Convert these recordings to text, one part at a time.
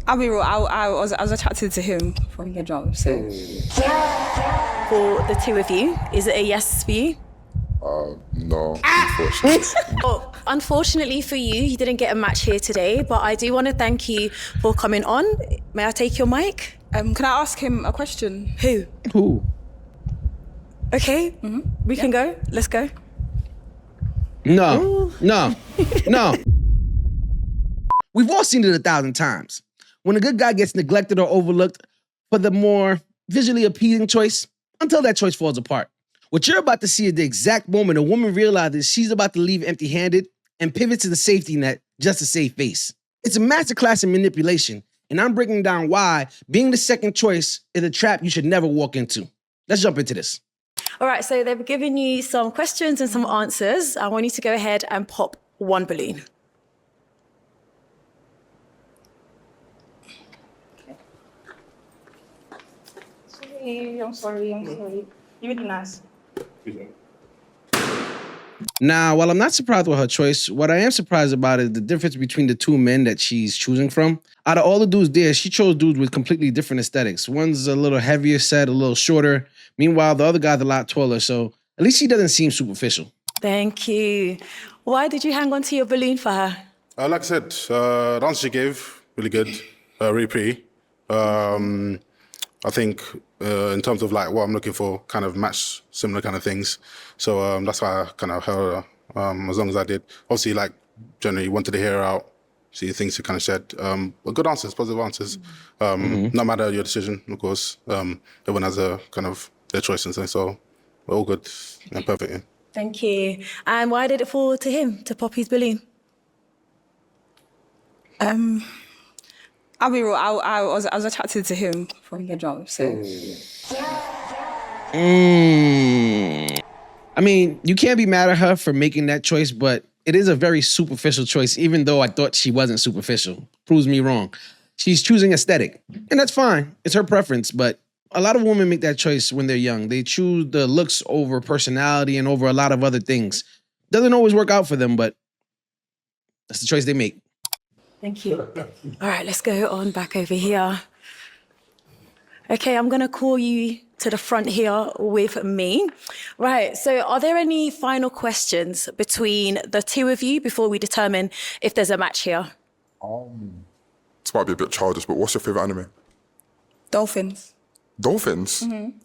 I'll be real. I was attracted to him from the jump. So For the two of you, is it a yes for you? No, unfortunately. Well, unfortunately for you, you didn't get a match here today, but I do want to thank you for coming on. May I take your mic? can I ask him a question? Who? Okay, we can go. Let's go. No. We've all seen it 1,000 times. When a good guy gets neglected or overlooked for the more visually appealing choice, until that choice falls apart. What you're about to see is the exact moment a woman realizes she's about to leave empty-handed and pivots to the safety net just to save face. It's a masterclass in manipulation, and I'm breaking down why being the second choice is a trap you should never walk into. Let's jump into this. All right, so they've given you some questions and some answers. I want you to go ahead and pop one balloon. I'm sorry. You're really nice. Now, while I'm not surprised with her choice, what I am surprised about is the difference between the two men that she's choosing from. Out of all the dudes there, she chose dudes with completely different aesthetics. One's a little heavier set, a little shorter. Meanwhile, the other guy's a lot taller, so at least she doesn't seem superficial. Thank you. Why did you hang on to your balloon for her? Like I said, the answer she gave, really good, really pretty. I think in terms of like what I'm looking for, kind of match similar kind of things. So that's why I kind of held her as long as I did. Obviously, like generally wanted to hear her out, see the things she kind of said. But good answers, positive answers. No matter your decision, of course. Everyone has a kind of their choice and things. So we're all good and perfect. Yeah. Thank you. And why did it fall to him to pop his balloon? I'll be real. I was attracted to him from the jump. So I mean, you can't be mad at her for making that choice, but it is a very superficial choice, even though I thought she wasn't superficial. Proves me wrong. She's choosing aesthetic, and that's fine. It's her preference, but a lot of women make that choice when they're young. They choose the looks over personality and over a lot of other things. Doesn't always work out for them, but that's the choice they make. Thank you. All right, let's go on back over here. Okay, I'm going to call you to the front here with me. Right, so are there any final questions between the two of you before we determine if there's a match here? This might be a bit childish, but what's your favourite anime? dolphins. Dolphins?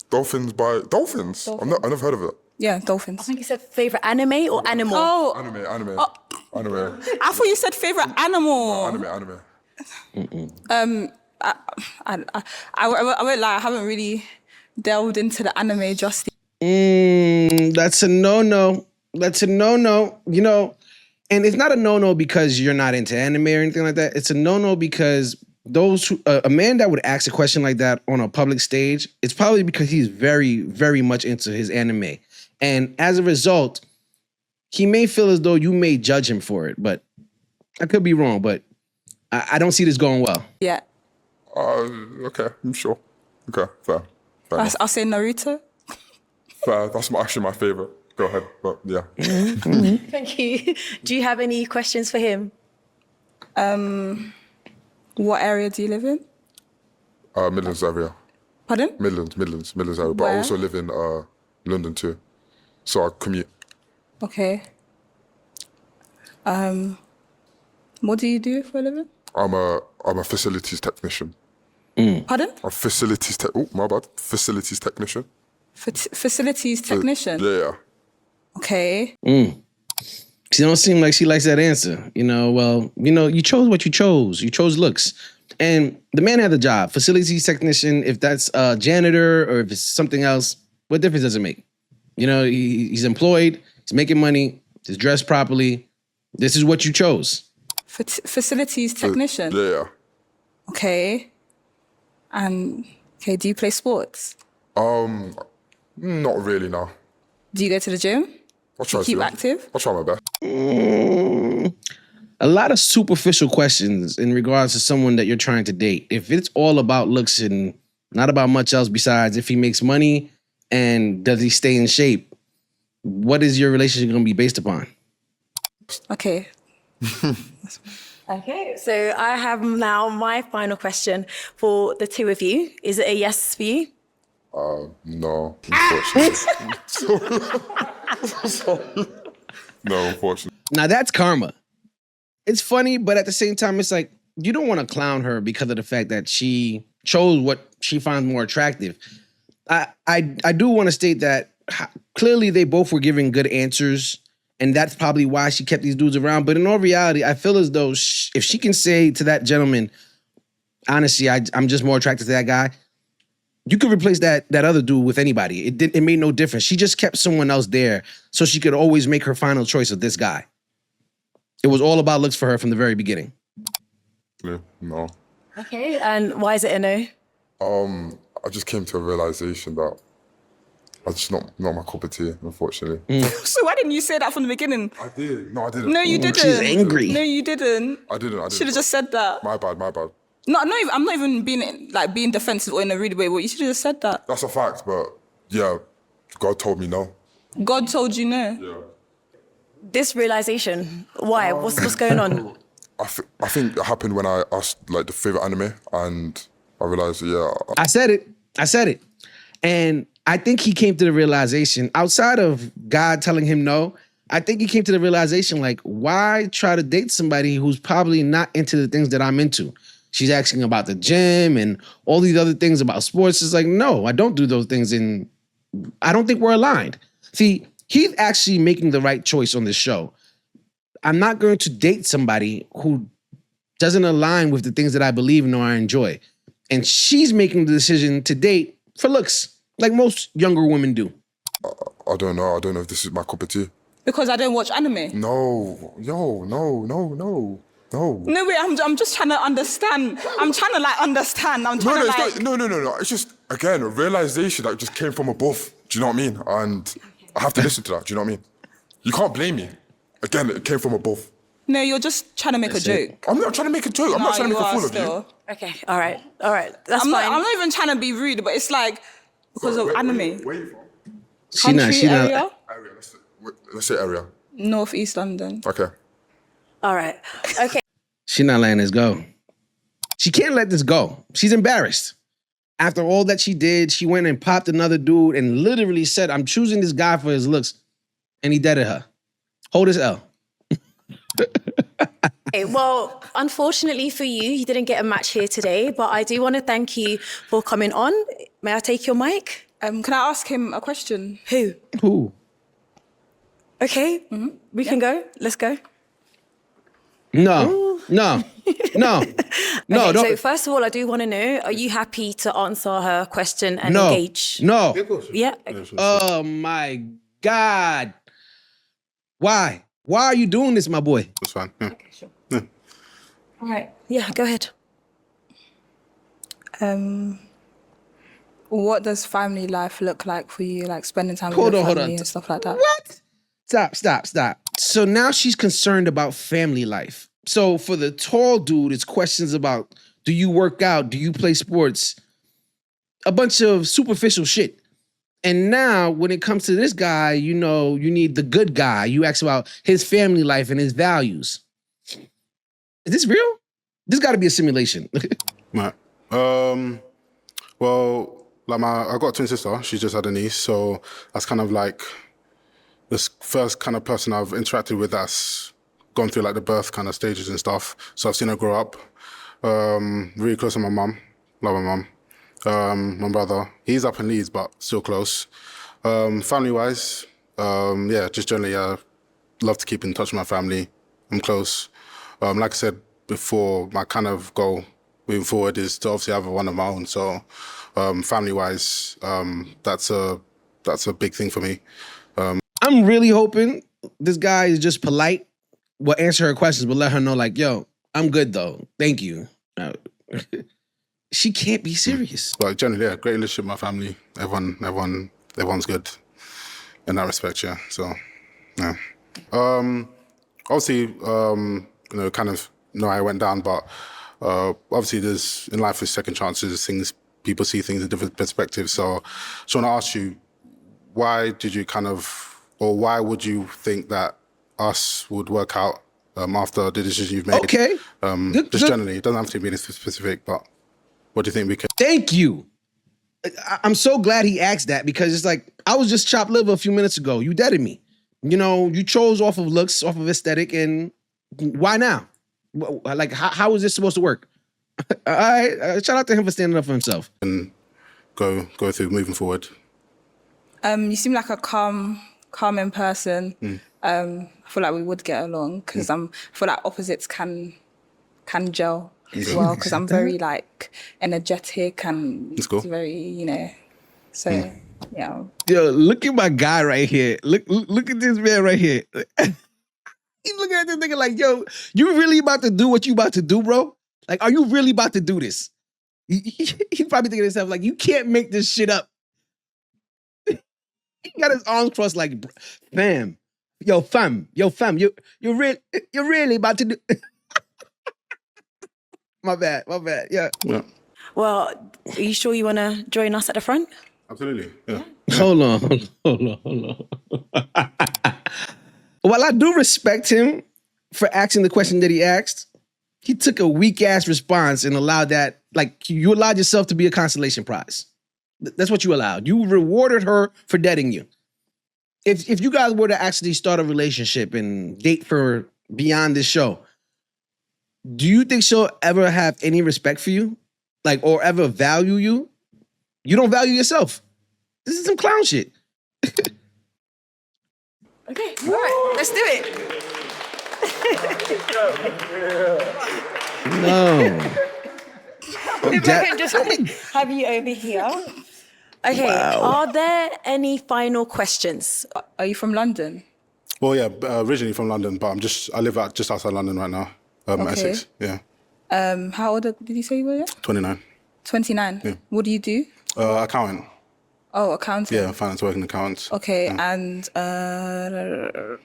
Dolphins by... Dolphins? I've never heard of it. Yeah, dolphins. I think you said favourite anime or animal? Oh, Anime. Anime. I thought you said favorite animal. Anime. I won't lie. I haven't really delved into the anime just That's a no-no. That's a no-no. You know, and it's not a no-no because you're not into anime or anything like that. It's a no-no because those who, a man that would ask a question like that on a public stage, it's probably because he's very, very much into his anime. And as a result, he may feel as though you may judge him for it, but I could be wrong, but I don't see this going well. Yeah. Okay, I'm sure. Okay, fair. I'll say Naruto. Fair, that's actually my favourite. Go ahead, but yeah. Thank you. Do you have any questions for him? What area do you live in? Midlands area. Pardon? Midlands area. But I Where? also live in London too. So I commute. Okay. What do you do for a living? I'm a facilities technician. Pardon? A facilities my bad. Facilities technician. Facilities technician. Yeah. Okay. She don't seem like she likes that answer. You know, well, you know, you chose what you chose. You chose looks. And the man had the job. Facilities technician, if that's a janitor or if it's something else, what difference does it make? You know, he's employed, he's making money, he's dressed properly. This is what you chose. Facilities technician. Yeah. Okay. And okay, do you play sports? Not really, no. Do you go to the gym? I'll try Keep to. active? I'll try my best. A lot of superficial questions in regards to someone that you're trying to date. If it's all about looks and not about much else besides if he makes money and does he stay in shape, what is your relationship going to be based upon? Okay. Okay, so I have now my final question for the two of you. Is it a yes for you? No, unfortunately. Sorry. No, unfortunately. Now that's karma. It's funny, but at the same time, it's like you don't want to clown her because of the fact that she chose what she finds more attractive. I do want to state that clearly they both were giving good answers, and that's probably why she kept these dudes around. But in all reality, I feel as though if she can say to that gentleman, honestly, I'm just more attracted to that guy, you could replace that other dude with anybody. It made no difference. She just kept someone else there so she could always make her final choice of this guy. It was all about looks for her from the very beginning. Yeah, no. Okay, and why is it a no? I just came to a realization that that's just not my cup of tea, unfortunately. So why didn't you say that from the beginning? I did. No, I didn't. No, you didn't. She's angry. No, you didn't. I didn't. Should have just said that. My bad. No, I'm not even being defensive or in a rude way. But you should have just said that. That's a fact, but yeah, God told me no. God told you no. Yeah. This realization, why? What's going on? I think it happened when I asked like the favorite anime, and I realized, I said it. And I think he came to the realization, outside of God telling him no, I think he came to the realization, like, why try to date somebody who's probably not into the things that I'm into? She's asking about the gym and all these other things about sports. It's like, no, I don't do those things, and I don't think we're aligned. See, he's actually making the right choice on this show. I'm not going to date somebody who doesn't align with the things that I believe in or I enjoy. And she's making the decision to date for looks, like most younger women do. I don't know. I don't know if this is my cup of tea. Because I don't watch anime. No. No, wait, I'm just trying to understand. I'm trying to understand. No. It's just, again, a realization that just came from above. Do you know what I mean? And I have to listen to that. Do you know what I mean? You can't blame me. Again, it came from above. No, you're just trying to make a joke. I'm not trying to make a joke. I'm not trying to make a fool of you. Okay, all right. That's I'm fine. not even trying to be rude, but it's like because of anime. Where you from? She not. Area? Area. Let's say area. North East London. Okay. All right. Okay. She not letting this go. She can't let this go. She's embarrassed. After all that she did, she went and popped another dude and literally said, I'm choosing this guy for his looks. And he deaded her. Hold his L. Okay, well, unfortunately for you, you didn't get a match here today, but I do want to thank you for coming on. May I take your mic? Can I ask him a question? Who? Okay, we can go. Let's go. No. Okay, don't. so first of all, I do want to know, are you happy to answer her question and engage? No. Yeah. Oh my God. Why? Why are you doing this, my boy? That's fine. Yeah. Okay, sure. Yeah. All right. Yeah, go ahead. What does family life look like for you? Like spending time with your family and stuff like that? What? Stop. So now she's concerned about family life. So for the tall dude, it's questions about, do you work out? Do you play sports? A bunch of superficial shit. And now when it comes to this guy, you know, you need the good guy. You ask about his family life and his values. Is this real? This got to be a simulation. Right. Well, like I got a twin sister. She just had a niece, so that's kind of like the first kind of person I've interacted with that's gone through like the birth kind of stages and stuff. So I've seen her grow up. Really close to my mum. Love my mum. My brother, he's up in Leeds, but still close. Family-wise, just generally, love to keep in touch with my family. I'm close. Like I said before, my kind of goal moving forward is to obviously have one of my own. So, family-wise, that's a big thing for me. I'm really hoping this guy is just polite, will answer her questions, but let her know, like, yo, I'm good though. Thank you. She can't be serious. But generally, yeah, great relationship with my family. Everyone's good in that respect, yeah. So, yeah. Obviously, kind of know how it went down, but obviously there's, in life, there's second chances, people see things in different perspectives. So I just want to ask you, why would you think that us would work out after the decision you've made. Okay. Just generally, it doesn't have to be anything specific, but what do you think we could? Thank you. I'm so glad he asked that because it's like, I was just chopped liver a few minutes ago. You deaded me. You know, you chose off of looks, off of aesthetic, and why now? Like, how is this supposed to work? All right, shout out to him for standing up for himself. And go through moving forward. You seem like a calming person. I feel like we would get along because I feel like opposites can gel as well because I'm very like energetic and That's cool. very, you know, so yeah. Yo, look at my guy right here. Look at this man right here. He's looking at this nigga like, yo, you really about to do what you about to do, bro? Like, are you really about to do this? He's probably thinking to himself, like, you can't make this shit up. He got his arms crossed like, fam, you're really about to do. My bad, yeah. Well, are you sure you want to join us at the front? Absolutely, yeah. Hold on. While I do respect him for asking the question that he asked, he took a weak ass response and allowed that, like, you allowed yourself to be a consolation prize. That's what you allowed. You rewarded her for dating you. If you guys were to actually start a relationship and date for beyond this show, do you think she'll ever have any respect for you? Like, or ever value you? You don't value yourself. This is some clown shit. Okay, all right, let's do it. No. If I can just have you over here. Okay, Are there any final questions? Are you from London? Well, yeah, originally from London, but I live out just outside London right now. Essex, yeah. How old did you say you were? 29. 29. Yeah. What do you do? Accountant. Oh, accounting. Yeah, finance working accountant. Okay, Yeah. and I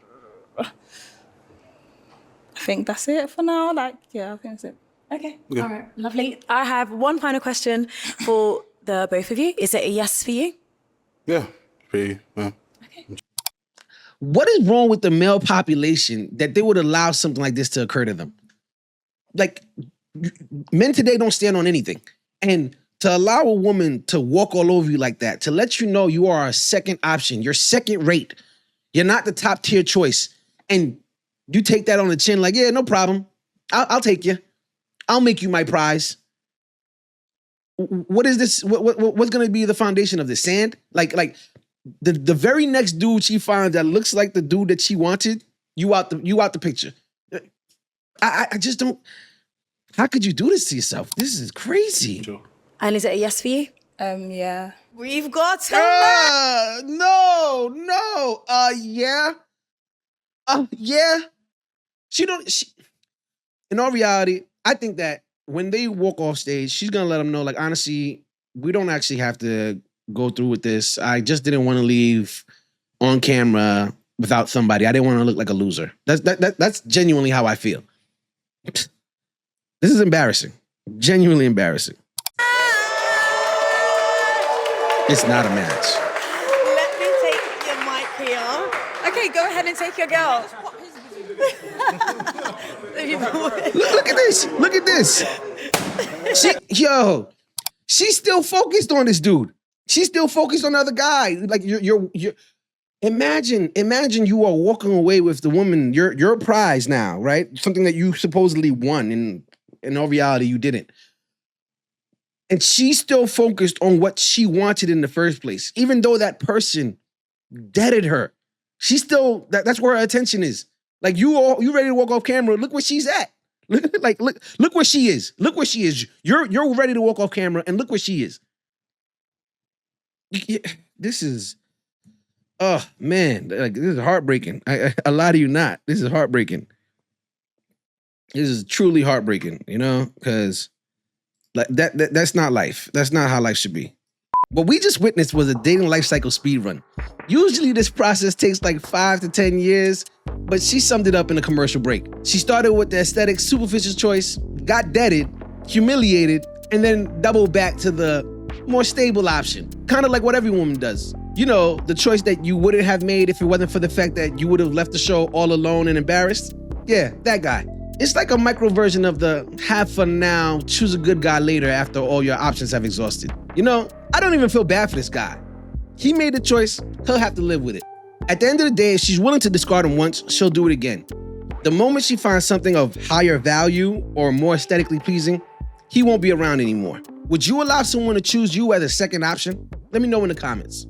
think that's it for now. Like, yeah, I think that's it. Okay, all right, lovely. I have one final question for the both of you. Is it a yes for you? Yeah, pretty, yeah. What is wrong with the male population that they would allow something like this to occur to them? Like, men today don't stand on anything. And to allow a woman to walk all over you like that, to let you know you are a second option, you're second rate, you're not the top tier choice, and you take that on the chin like, yeah, no problem. I'll take you. I'll make you my prize. What is this? What's going to be the foundation of this? Sand? Like the very next dude she finds that looks like the dude that she wanted, you out the picture. I just don't. How could you do this to yourself? This is crazy. Sure. And is it a yes for you? Yeah. We've got No. Yeah. Yeah. In all reality, I think that when they walk off stage, she's gonna let them know, like, honestly, we don't actually have to go through with this. I just didn't want to leave on camera without somebody. I didn't want to look like a loser. That's genuinely how I feel. This is embarrassing. Genuinely embarrassing. It's not a match. Let me take your mic here. Okay, go ahead and take your girl. Look at this. Look at this. She's still focused on this dude. She's still focused on the other guy. Like you're imagine you are walking away with the woman, your prize now, right? Something that you supposedly won, and in all reality, you didn't. And she's still focused on what she wanted in the first place, even though that person deaded her. She's still that's where her attention is. Like you ready to walk off camera? Look where she's at. Look where she is. Look where she is. You're ready to walk off camera, and look where she is. This is, oh man, like this is heartbreaking. I lie to you not. This is heartbreaking. This is truly heartbreaking. You know, because like that's not life. That's not how life should be. What we just witnessed was a dating life cycle speed run. Usually this process takes like 5 to 10 years, but she summed it up in a commercial break. She started with the aesthetic superficial choice, got deaded, humiliated, and then doubled back to the more stable option. Kind of like what every woman does. You know, the choice that you wouldn't have made if it wasn't for the fact that you would have left the show all alone and embarrassed. Yeah, that guy. It's like a micro version of the have fun now, choose a good guy later after all your options have exhausted. You know, I don't even feel bad for this guy. He made the choice, he'll have to live with it. At the end of the day, if she's willing to discard him once, she'll do it again. The moment she finds something of higher value or more aesthetically pleasing, he won't be around anymore. Would you allow someone to choose you as a second option? Let me know in the comments.